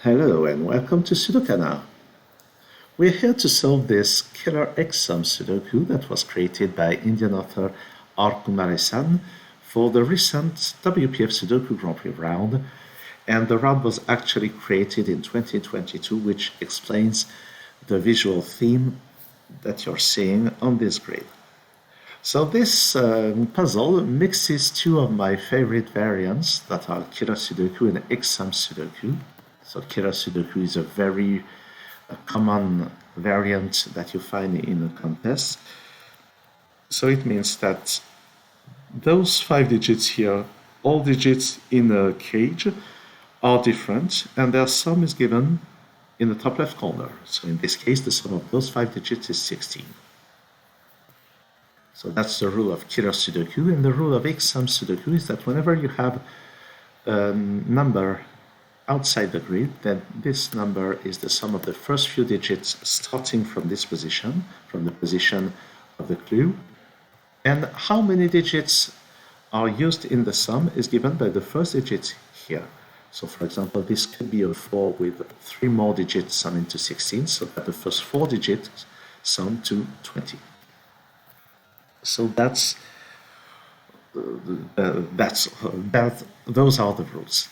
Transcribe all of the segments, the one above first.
Hello and welcome to SudoKanard. We're here to solve this killer X-Sums Sudoku that was created by Indian author R. Kumaresan for the recent WPF Sudoku Grand Prix round, and the round was actually created in 2022, which explains the visual theme that you're seeing on this grid. So this puzzle mixes two of my favorite variants that are Killer Sudoku and X-Sums Sudoku. So Killer Sudoku is a very common variant that you find in a contest. So it means that those 5 digits here, all digits in a cage, are different, and their sum is given in the top left corner. So in this case, the sum of those 5 digits is 16. So that's the rule of Killer Sudoku, and the rule of X-Sums Sudoku is that whenever you have a number outside the grid, then this number is the sum of the first few digits starting from this position, from the position of the clue. And how many digits are used in the sum is given by the first digit here. So for example, this could be a 4 with 3 more digits summing to 16, so that the first 4 digits sum to 20. So those are the rules.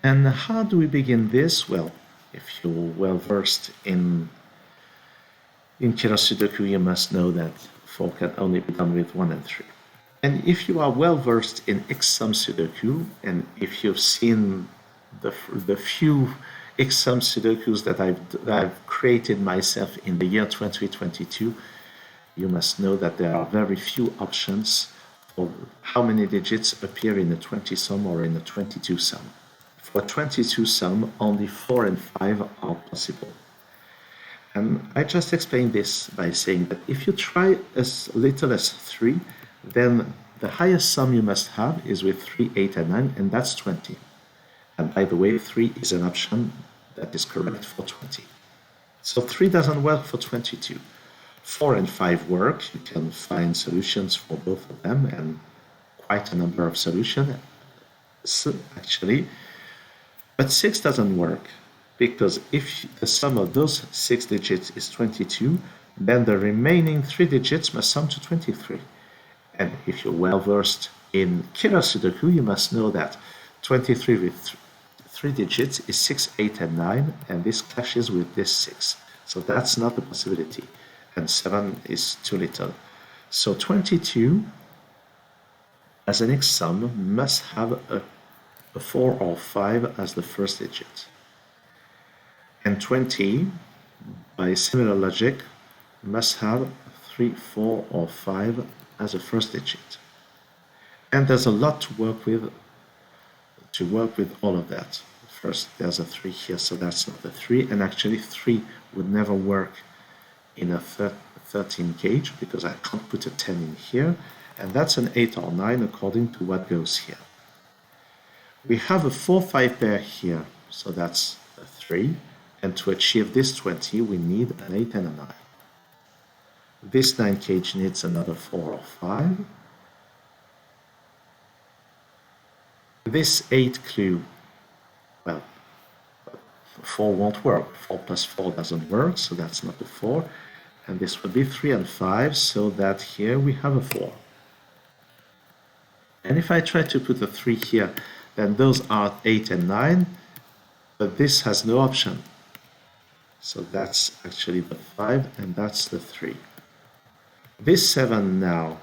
And how do we begin this? Well, if you're well versed in Killer Sudoku, you must know that 4 can only be done with 1 and 3. And if you are well versed in X-Sums Sudoku, and if you've seen the few X-Sums Sudokus that I've created myself in the year 2022, you must know that there are very few options for how many digits appear in a 20 sum or in a 22 sum. For 22 sum, only 4 and 5 are possible. And I just explained this by saying that if you try as little as 3, then the highest sum you must have is with 3, 8, and 9, and that's 20. And by the way, 3 is an option that is correct for 20. So 3 doesn't work for 22. 4 and 5 work. You can find solutions for both of them, and quite a number of solutions, actually. But 6 doesn't work, because if the sum of those 6 digits is 22, then the remaining 3 digits must sum to 23. And if you're well versed in Killer Sudoku, you must know that 23 with 3 digits is 6, 8, and 9, and this clashes with this 6. So that's not a possibility. And 7 is too little. So 22, as an X-sum, must have a 4 or 5 as the first digit. And 20, by similar logic, must have 3, 4, or 5 as a first digit. And there's a lot to work with all of that. First, there's a 3 here, so that's not a 3, and actually 3 would never work in a 13 gauge, because I can't put a 10 in here, and that's an 8 or 9 according to what goes here. We have a 4-5 pair here, so that's a 3, and to achieve this 20 we need an 8 and a 9. This 9 gauge needs another 4 or 5. This 8 clue, well, 4 won't work. 4 plus 4 doesn't work, so that's not a 4. And this would be 3 and 5, so that here we have a 4. And if I try to put a 3 here, then those are 8 and 9, but this has no option. So that's actually the 5, and that's the 3. This 7 now,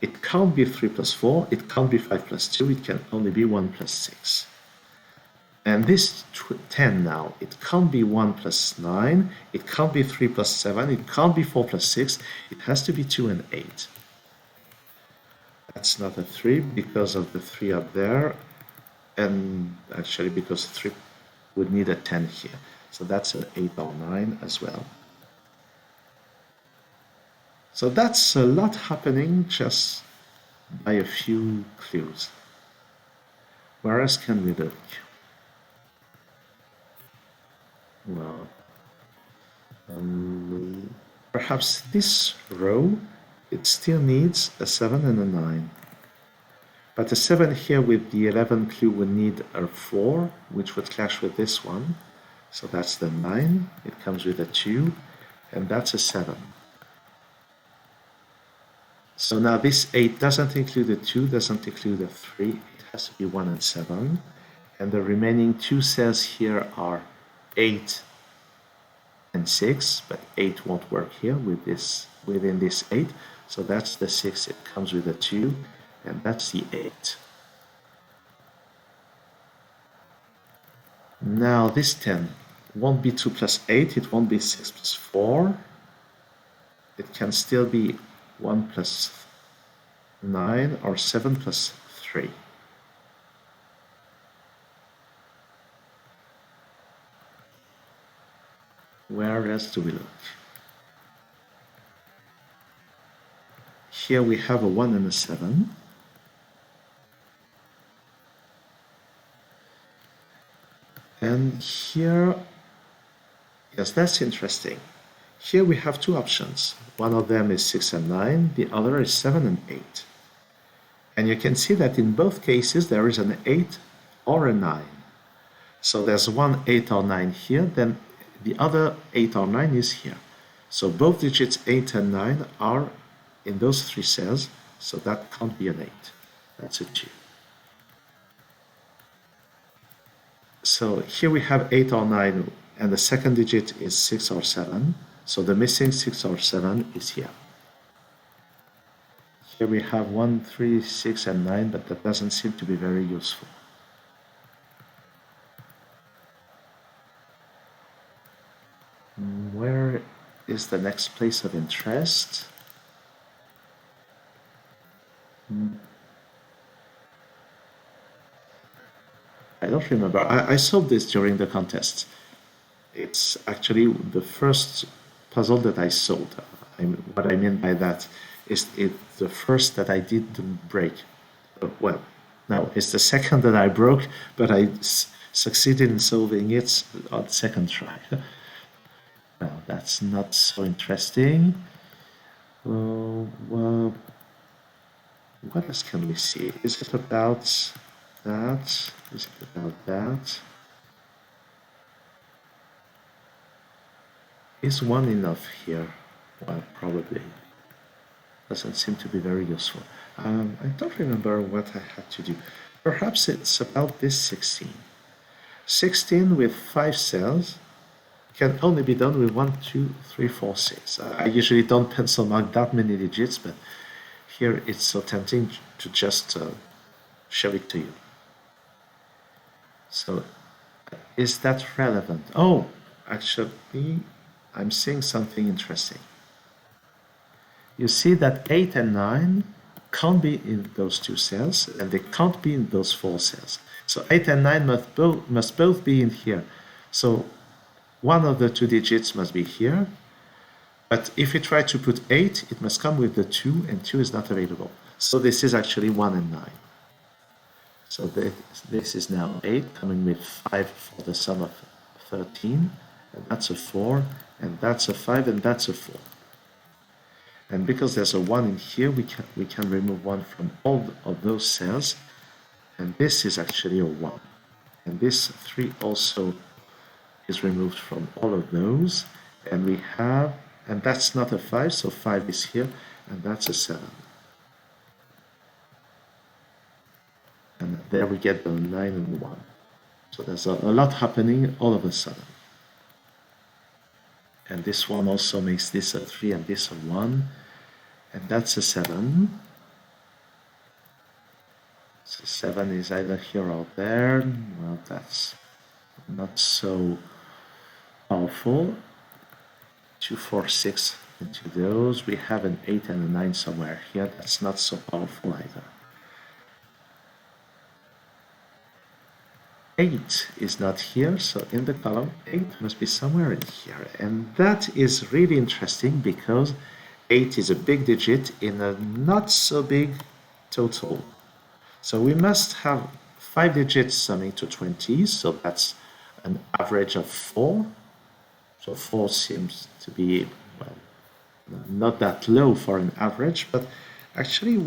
it can't be 3 plus 4, it can't be 5 plus 2, it can only be 1 plus 6. And this 10 now, it can't be 1 plus 9, it can't be 3 plus 7, it can't be 4 plus 6, it has to be 2 and 8. That's not a 3 because of the 3 up there, and actually because 3 would need a 10 here. So that's an 8 or 9 as well. So that's a lot happening just by a few clues. Where else can we look? Well, perhaps this row, it still needs a 7 and a 9. But the 7 here with the 11 clue would need a 4, which would clash with this one. So that's the 9, it comes with a 2, and that's a 7. So now this 8 doesn't include a 2, doesn't include a 3, it has to be 1 and 7. And the remaining two cells here are 8 and 6, but 8 won't work here with this within this 8. So that's the 6, it comes with a 2, and that's the 8. Now this 10 won't be 2 plus 8, it won't be 6 plus 4. It can still be 1 plus 9 or 7 plus 3. Where else do we look? Here we have a 1 and a 7. And here, yes, that's interesting. Here we have two options. One of them is 6 and 9, the other is 7 and 8. And you can see that in both cases there is an 8 or a 9. So there's one 8 or 9 here, then the other 8 or 9 is here. So both digits 8 and 9 are in those three cells, so that can't be an 8. That's a 2. So here we have 8 or 9, and the second digit is 6 or 7. So the missing 6 or 7 is here. Here we have 1, 3, 6, and 9, but that doesn't seem to be very useful. Where is the next place of interest? I don't remember. I solved this during the contest. It's actually the first puzzle that I solved. What I mean by that is the first that I didn't break. Well, no, it's the second that I broke, but I succeeded in solving it on the second try. Well, that's not so interesting. Well, what else can we see? Is it about that? Is it about that? Is 1 enough here? Well, probably. Doesn't seem to be very useful. I don't remember what I had to do. Perhaps it's about this 16. 16 with 5 cells can only be done with 1, 2, 3, 4, 6. I usually don't pencil mark that many digits, but here it's so tempting to just show it to you. So, is that relevant? Oh, actually, I'm seeing something interesting. You see that 8 and 9 can't be in those two cells, and they can't be in those 4 cells. So 8 and 9 must both be in here. So one of the two digits must be here, but if we try to put 8, it must come with the 2, and 2 is not available. So this is actually 1 and 9. So this is now 8, coming with 5 for the sum of 13, and that's a 4, and that's a 5, and that's a 4. And because there's a 1 in here, we can remove 1 from all of those cells, and this is actually a 1. And this 3 also is removed from all of those, and we have, and that's not a 5, so 5 is here, and that's a 7. And there we get the 9 and 1. So there's a lot happening all of a sudden. And this one also makes this a 3 and this a 1, and that's a 7. So 7 is either here or there. Well, that's not so powerful. 2, 4, 6 into those. We have an 8 and a 9 somewhere here. That's not so powerful either. 8 is not here, so in the column 8 must be somewhere in here. And that is really interesting because 8 is a big digit in a not so big total. So we must have 5 digits summing to 20, so that's an average of 4. So 4 seems to be, well, not that low for an average, but actually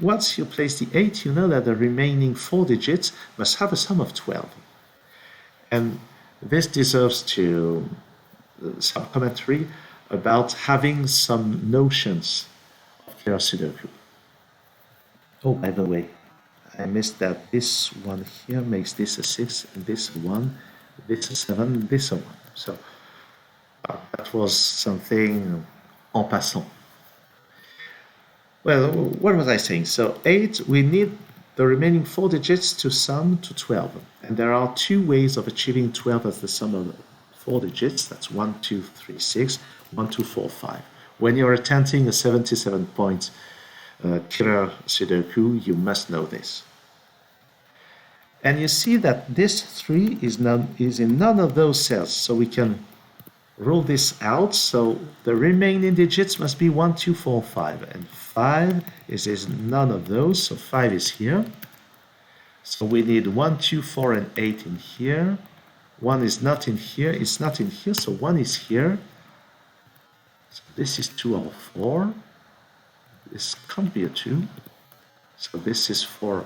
once you place the 8, you know that the remaining 4 digits must have a sum of 12. And This deserves to some commentary about having some notions of Kira Sudoku. Oh, by the way, I missed that this one here makes this a 6, and this a 1, this a 7, this a 1. So that was something en passant. Well, what was I saying? So 8, we need the remaining 4 digits to sum to 12. And there are 2 ways of achieving 12 as the sum of 4 digits. That's 1, 2, 3, 6, 1, 2, 4, 5. When you're attempting a 77-point Kira Sudoku, you must know this. And you see that this 3 is in none of those cells, so we can rule this out. So the remaining digits must be 1, 2, 4, 5, and 5 is none of those, so 5 is here. So we need 1, 2, 4, and 8 in here. 1 is not in here, it's not in here, so 1 is here. So this is 2 or 4. This can't be a 2. So this is 4 or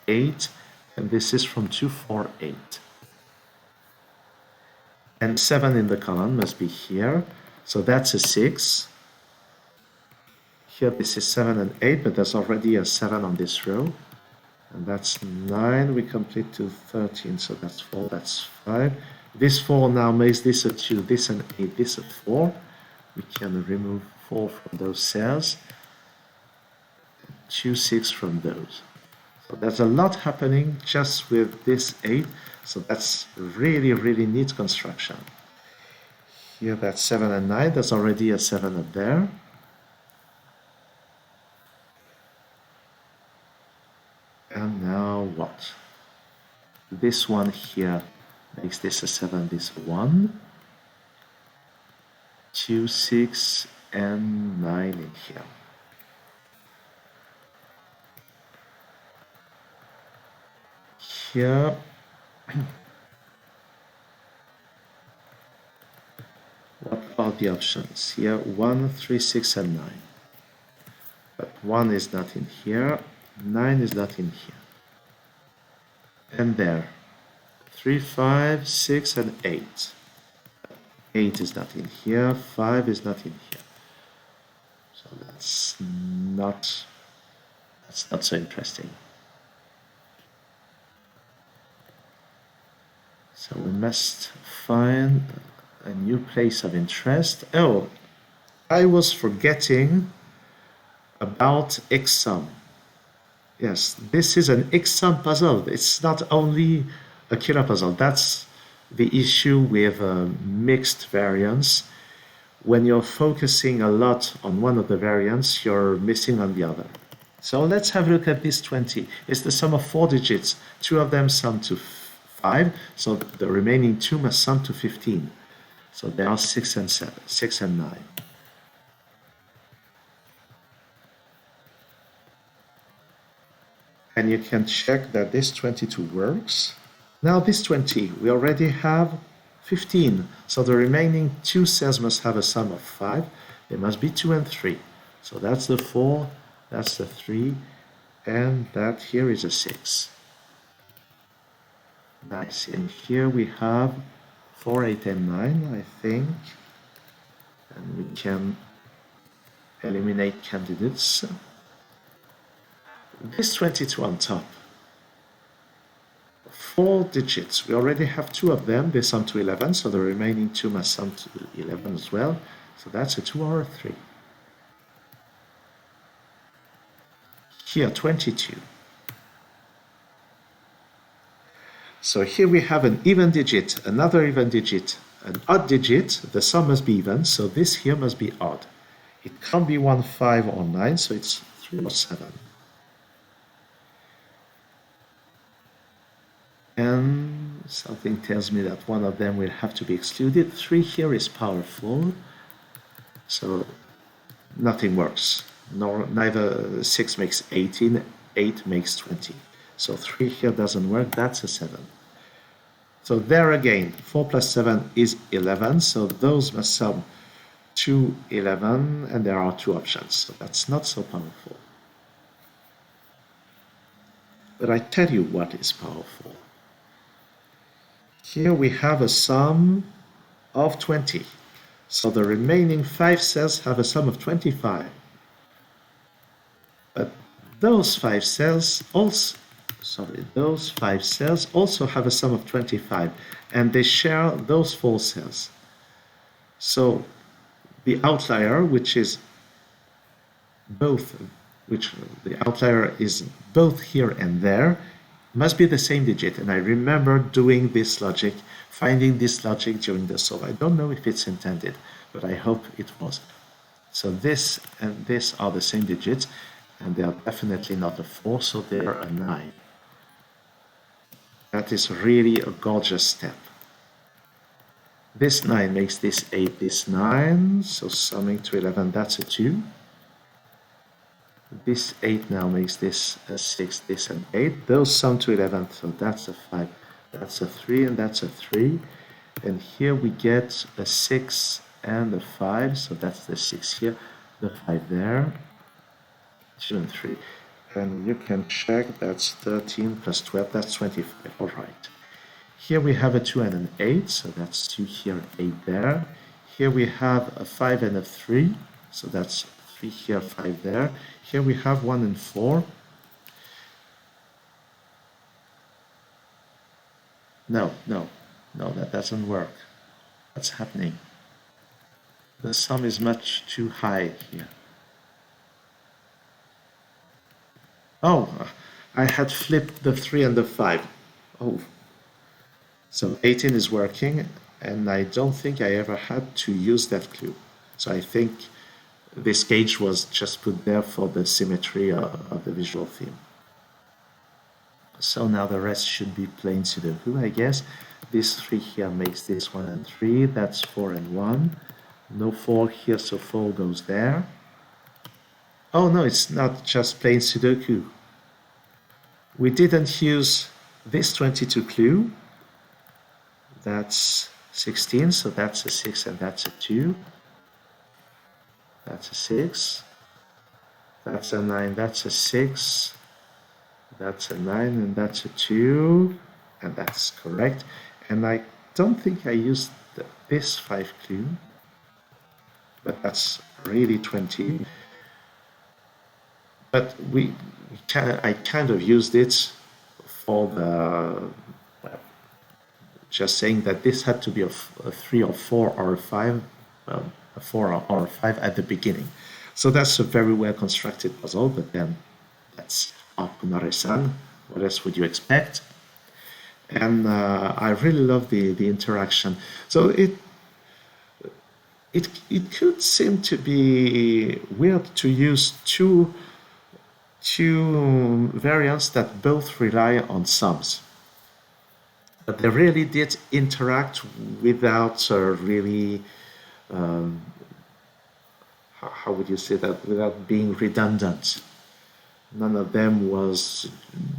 8, and this is from 2, 4, 8. And 7 in the column must be here, so that's a 6. Here this is 7 and 8, but there's already a 7 on this row. And that's 9, we complete to 13, so that's 4, that's 5. This 4 now makes this a 2, this an 8, this a 4. We can remove 4 from those cells, 2, 6 from those. So there's a lot happening just with this 8, so that's really, really neat construction. Here that's 7 and 9, there's already a 7 up there. And now what? This one here makes this a 7, this a 1. 2, 6, and 9 in here. Here, what are the options? Here, 1, 3, 6, and 9. But 1 is not in here, 9 is not in here. And there, 3, 5, 6, and 8. 8 is not in here, 5 is not in here. So that's not so interesting. So we must find a new place of interest. Oh, I was forgetting about X-Sum. Yes, this is an X-Sum puzzle. It's not only a Kira puzzle. That's the issue with mixed variants. When you're focusing a lot on one of the variants, you're missing on the other. So let's have a look at this 20. It's the sum of 4 digits. 2 of them sum to 5, so the remaining 2 must sum to 15. So there are 6 and 7, 6 and 9. And you can check that this 22 works. Now this 20, we already have 15. So the remaining 2 cells must have a sum of 5. They must be 2 and 3. So that's the 4, that's the 3, and that here is a 6. Nice. And here we have 4, 8, and 9, I think. And we can eliminate candidates. This 22 on top. 4 digits. We already have 2 of them. They sum to 11, so the remaining 2 must sum to 11 as well. So that's a 2 or a 3. Here, 22. So here we have an even digit, another even digit, an odd digit. The sum must be even, so this here must be odd. It can't be 1, 5, or 9, so it's 3 or 7. And something tells me that one of them will have to be excluded. 3 here is powerful, so nothing works. Neither 6 makes 18, 8 makes 20. So 3 here doesn't work, that's a 7. So there again, 4 plus 7 is 11, so those must sum to 11, and there are 2 options, so that's not so powerful. But I tell you what is powerful. Here we have a sum of 20. So the remaining 5 cells have a sum of 25. But those 5 cells also, those 5 cells also have a sum of 25, and they share those 4 cells. So the outlier, which is both here and there, must be the same digit. And I remember doing this logic, finding this logic during the solve. I don't know if it's intended, but I hope it was. So this and this are the same digits, and they are definitely not a 4, so they are a 9. That is really a gorgeous step. This 9 makes this 8, this 9, so summing to 11, that's a 2. This 8 now makes this a 6, this an 8. Those sum to 11, so that's a 5, that's a 3, and that's a 3. And here we get a 6 and a 5, so that's the 6 here, the 5 there, 2 and 3. And you can check, that's 13 plus 12, that's 25, all right. Here we have a 2 and an 8, so that's 2 here, 8 there. Here we have a 5 and a 3, so that's 3 here, 5 there. Here we have 1 and 4. No, that doesn't work. What's happening? The sum is much too high here. Oh, I had flipped the 3 and the 5. Oh. So 18 is working, and I don't think I ever had to use that clue. So I think this gauge was just put there for the symmetry of the visual theme. So now the rest should be plain Sudoku, I guess. This 3 here makes this 1 and 3, that's 4 and 1. No 4 here, so 4 goes there. Oh no, it's not just plain Sudoku. We didn't use this 22 clue. That's 16, so that's a 6 and that's a 2. That's a 6. That's a 9, that's a 6. That's a 9 and that's a 2. And that's correct. And I don't think I used this 5 clue, but that's really 20. But I kind of used it for the, well, just saying that this had to be a 3 or 4 or a 5, well, a 4 or a 5 at the beginning. So that's a very well constructed puzzle, but then that's Kumaresan. What else would you expect? And I really love the interaction. So it could seem to be weird to use two variants that both rely on sums. But they really did interact without really, how would you say that, without being redundant. None of them was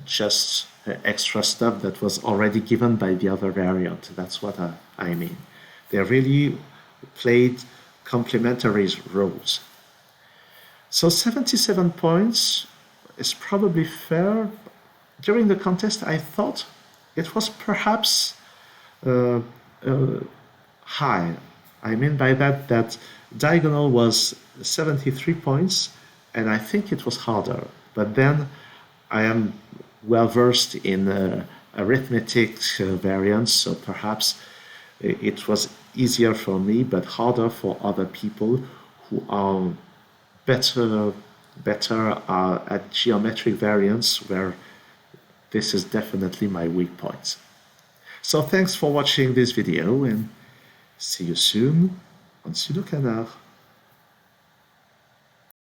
just extra stuff that was already given by the other variant. That's what I mean. They really played complementary roles. So 77 points is probably fair. During the contest, I thought it was perhaps high. I mean by that diagonal was 73 points, and I think it was harder. But then I am well versed in arithmetic variants, so perhaps it was easier for me, but harder for other people who are better at geometric variants, where this is definitely my weak point. So thanks for watching this video, and see you soon on SudoKanard.